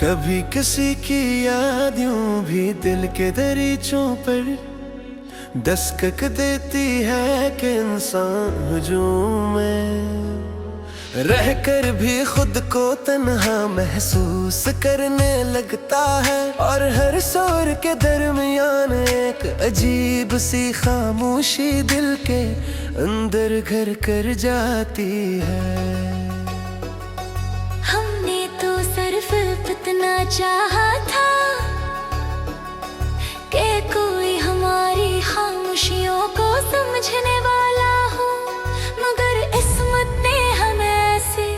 कभी किसी की याद यूं भी दिल के दरीचों पर दस्तक देती है कि इंसान हुजूम में रह कर भी खुद को तन्हा महसूस करने लगता है। और हर शोर के दरमियान एक अजीब सी खामोशी दिल के अंदर घर कर जाती है। हमने तो सिर्फ इतना चाहा था कि कोई हमारी खामोशियों को समझने वाला हो, मगर किस्मत ने हमें ऐसे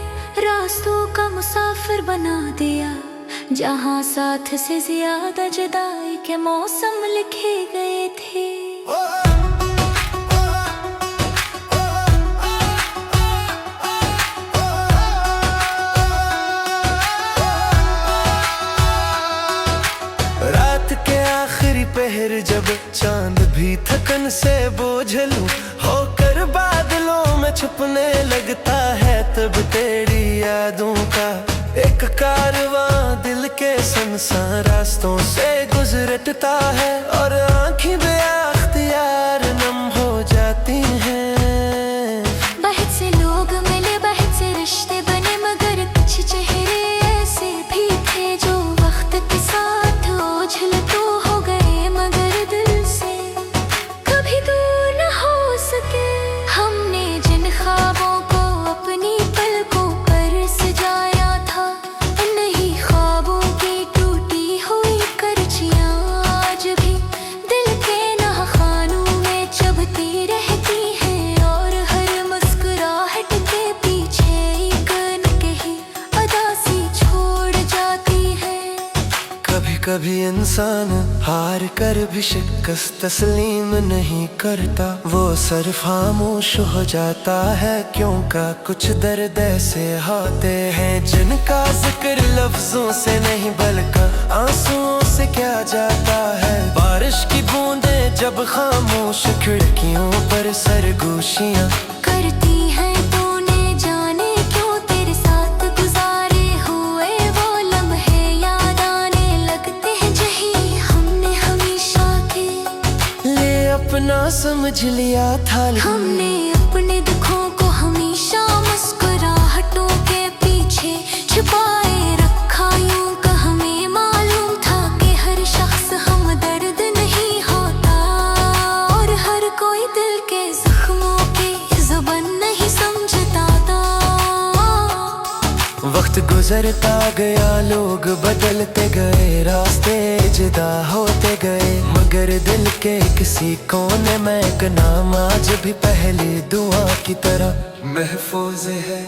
रास्तों का मुसाफिर बना दिया जहां साथ से ज्यादा जुदाई के मौसम लिखे गए थे। पहर जब चांद भी थकन से बोझल होकर बादलों में छुपने लगता है, तब तेरी यादों का एक कारवां दिल के सुनसान रास्तों से गुजरता है। और आँखें बेअख्तियार नम हो जाती हैं। बहुत से लोग मिले, बहुत से रिश्ते बने, मगर कुछ चेहरे ऐसे भी थे जो वक्त के साथ ओझल तो हो गए मगर दिल से कभी दूर न हो सके। हमने जिन ख्वाबों को अपनी पलकों पर सजाया था, इन्हीं ख्वाबों की टूटी हुई करचियां आज भी दिल के नहखानों में चुभती रहती हैं। और हर मुस्कुराहट के पीछे एक न कही अदासी छोड़ जाती है। कभी कभी इंसान हार कर भी शिकस्त तस्लीम नहीं करता, वो सिर्फ खामोश हो जाता है। क्योंकि कुछ दर्द ऐसे होते हैं जिनका जिक्र लफ्जों से नहीं बल्कि आंसुओं से किया जाता है। बारिश की बूंदें जब खामोश खिड़कियों पर सरगोशियां करती हैं, तूने जाने क्यों तेरे साथ गुजारे हुए वो लम्हे याद आने लगते हैं जहीं हमने हमेशा के ले अपना समझ लिया था। हमने अपने दुखों को हमेशा मुस्कुराहटों के पीछे छुपाए रखा। यूं का हमें मालूम था कि हर शख्स हमदर्द नहीं होता और हर कोई दिल के जख्मों की जुबान नहीं समझता था। वक्त गुजरता गया, लोग बदलते गए, रास्ते जुदा होते गए, मगर दिल के किसी कोने में एक नाम आज भी पहली दुआ की तरह महफूज है।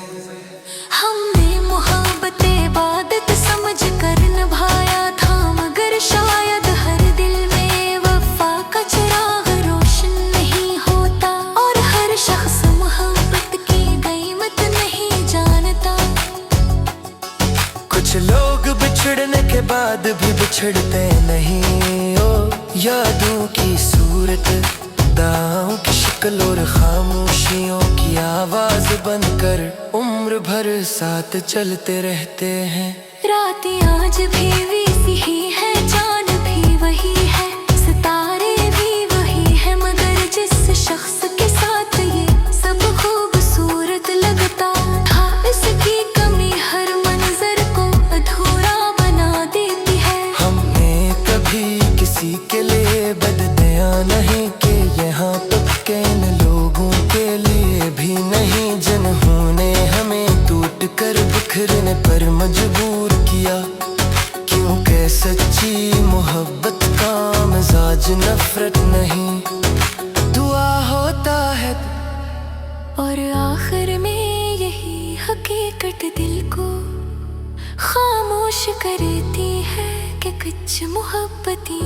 हमने मोहब्बत इबादत समझ कर निभाया था, मगर शायद हर दिल में वफा का चिराग रोशन नहीं होता। और हर शख्स मोहब्बत की कीमत नहीं जानता। कुछ लोग बिछड़ने के बाद भी बिछड़ते नहीं। ओ यादों की सूरत, दाओं की शक्ल और खामोशियों की आवाज बनकर उम्र भर साथ चलते रहते हैं। रातें आज भी वैसी ही है, चांद भी वही है, सितारे भी वही है, मगर जिस शख्स के साथ ये सब खूबसूरत लगता था, इसकी कमी हर मंजर को अधूरा बना देती है। हमने कभी किसी के लिए बददिया नहीं कि यहाँ तक के इन लोगों के लिए भी नहीं जिन्होंने हमें टूट कर बिखरने पर मजबूर किया। क्योंकि सच्ची मोहब्बत का मिजाज नफरत नहीं, दुआ होता है। और आखिर में यही हकीकत दिल को खामोश करती है कि कुछ मोहब्बती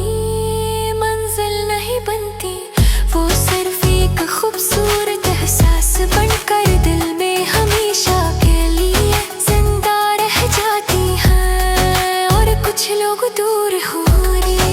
मंजिल नहीं बनती, वो सिर्फ एक खूबसूरत एहसास बनकर दिल में हमेशा के लिए जिंदा रह जाती है। और कुछ लोग दूर हो रहे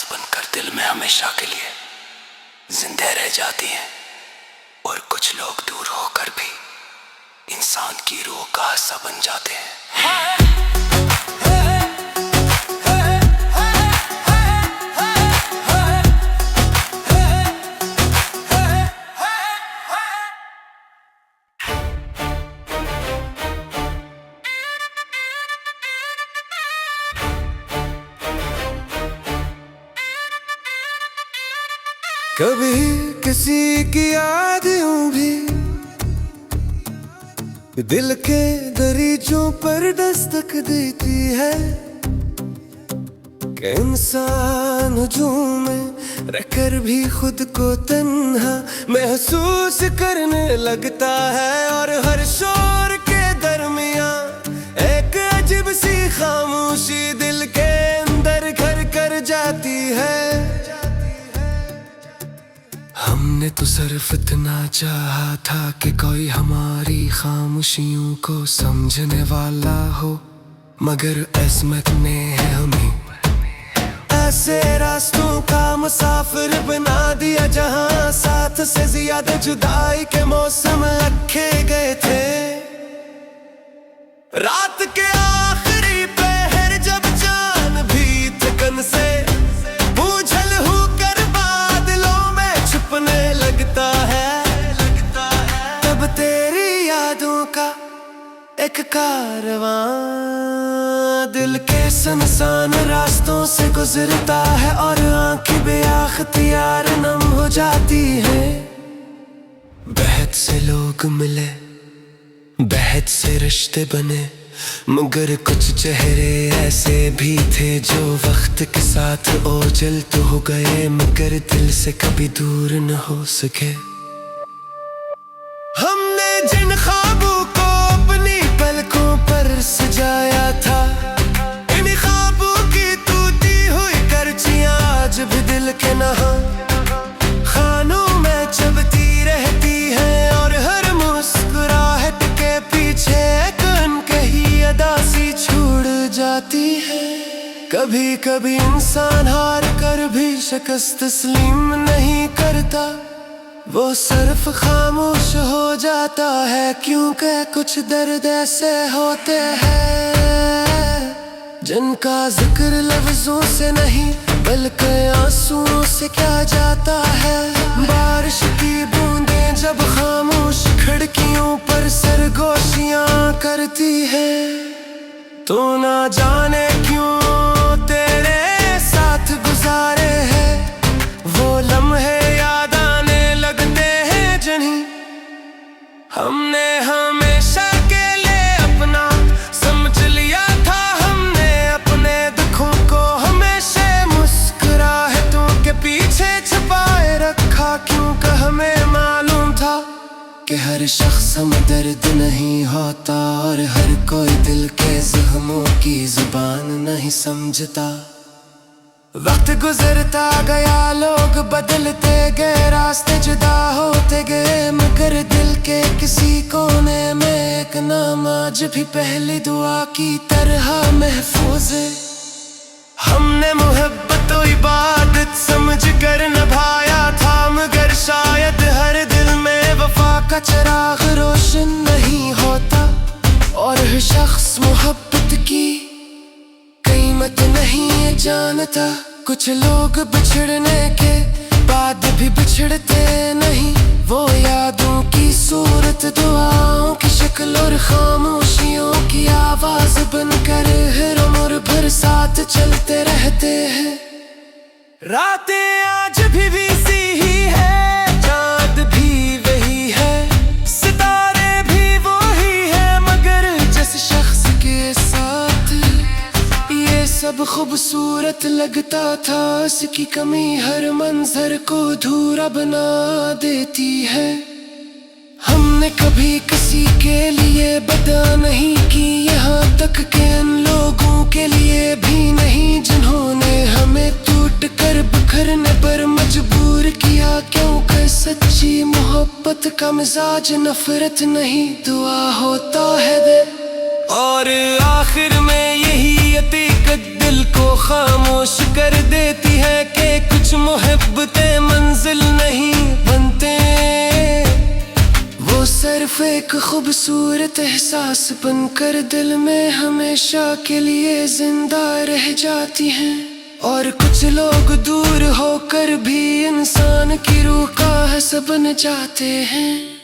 सांस बनकर दिल में हमेशा के लिए जिंदा रह जाती हैं। और कुछ लोग दूर होकर भी इंसान की रूह का हिस्सा बन जाते हैं। कभी किसी की याद यूं भी दिल के दरीचों पर दस्तक देती है कि इंसान हुजूम में रहकर भी खुद को तन्हा महसूस करने लगता है। और हर शोर के दरमियां एक अजीब सी खामोशी दिल के अंदर घर कर जाती है। हमने तो सिर्फ इतना चाहा था कि कोई हमारी खामोशियों को समझने वाला हो, मगर किस्मत ने हमें ऐसे रास्तों का मुसाफिर बना दिया जहां साथ से ज्यादा जुदाई के मौसम रखे गए थे। रात के आखिरी पहर जब चांद भी थकन से बूझल होकर बादलों में छुपने लगता है, तब तेरी यादों का एक कारवां दिल के सुनसान रास्तों से गुजरता है और आंखें बेअख्तियार नम हो जाती है। बहुत से लोग मिले, बहुत से रिश्ते बने, मगर कुछ चेहरे ऐसे भी थे जो वक्त के साथ ओझल तो हो गए मगर दिल से कभी दूर न हो सके। हमने जिन ख्वाबों को अपनी पलकों पर सजाया था, इन ख्वाबों की टूटी हुई करचियां आज भी दिल के नहा खानों में चबती रहती हैं। और हर मुस्कुराहट के पीछे एक अनकही अदा सी छूट जाती है। कभी कभी इंसान हार कर भी शिकस्त तस्लीम नहीं करता, वो सिर्फ खामोश हो जाता है क्योंकि कुछ दर्द ऐसे होते हैं जिनका जिक्र लफ्जों से नहीं बल्कि आंसुओं से क्या जाता है। बारिश की बूंदें जब खामोश खिड़कियों पर सरगोशियां करती है, तो ना जाने क्यों तेरे साथ गुजारे हैं वो लम्हे याद आने लगते हैं जिन्हें हमने हमेशा के लिए अपना समझ लिया था। हमने अपने दुखों को हमेशा मुस्कुराहटों के पीछे छुपाए रखा क्योंकि हमें मालूम था कि हर शख्स दर्द नहीं होता और हर कोई दिल के जख्मों की जुबान नहीं समझता। वक्त गुजरता गया, लोग बदलते गए, रास्ते जुदा होते गए, मगर दिल के किसी कोने में एक नाम आज भी पहली दुआ की तरह महफूज है। हमने मोहब्बत और इबादत समझ कर निभाया था, मगर शायद हर दिल में वफा का चिराग रोशन नहीं होता। और हर शख्स मोहब्बत की कीमत नहीं जानता। कुछ लोग बिछड़ने के बाद भी बिछड़ते नहीं, वो यादों की सूरत दुआओं की शक्ल और खामोशियों की आवाज बनकर हर उम्र भर साथ चलते रहते हैं। रातें आज भी सी ही है, चांद भी वही है, सितारे भी वही है, मगर जिस शख्स के साथ ये सब खूबसूरत लगता था उसकी कमी हर मंजर को अधूरा बना देती है। हमने कभी किसी के लिए बदा नहीं की, यहाँ तक के उन लोगों के लिए भी नहीं जिन्होंने हमें टूट कर बिखरने पर मजबूर किया, क्योंकि सच्ची मोहब्बत का मिजाज नफरत नहीं दुआ होता है दे। और आखिर में यही हकीकत दिल को खामोश कर देती है कि कुछ मोहब्बतें मंजिल नहीं बनते। वो सिर्फ एक खूबसूरत एहसास बनकर दिल में हमेशा के लिए जिंदा रह जाती हैं। और कुछ लोग दूर होकर भी इंसान की रूह का हस बन जाते हैं।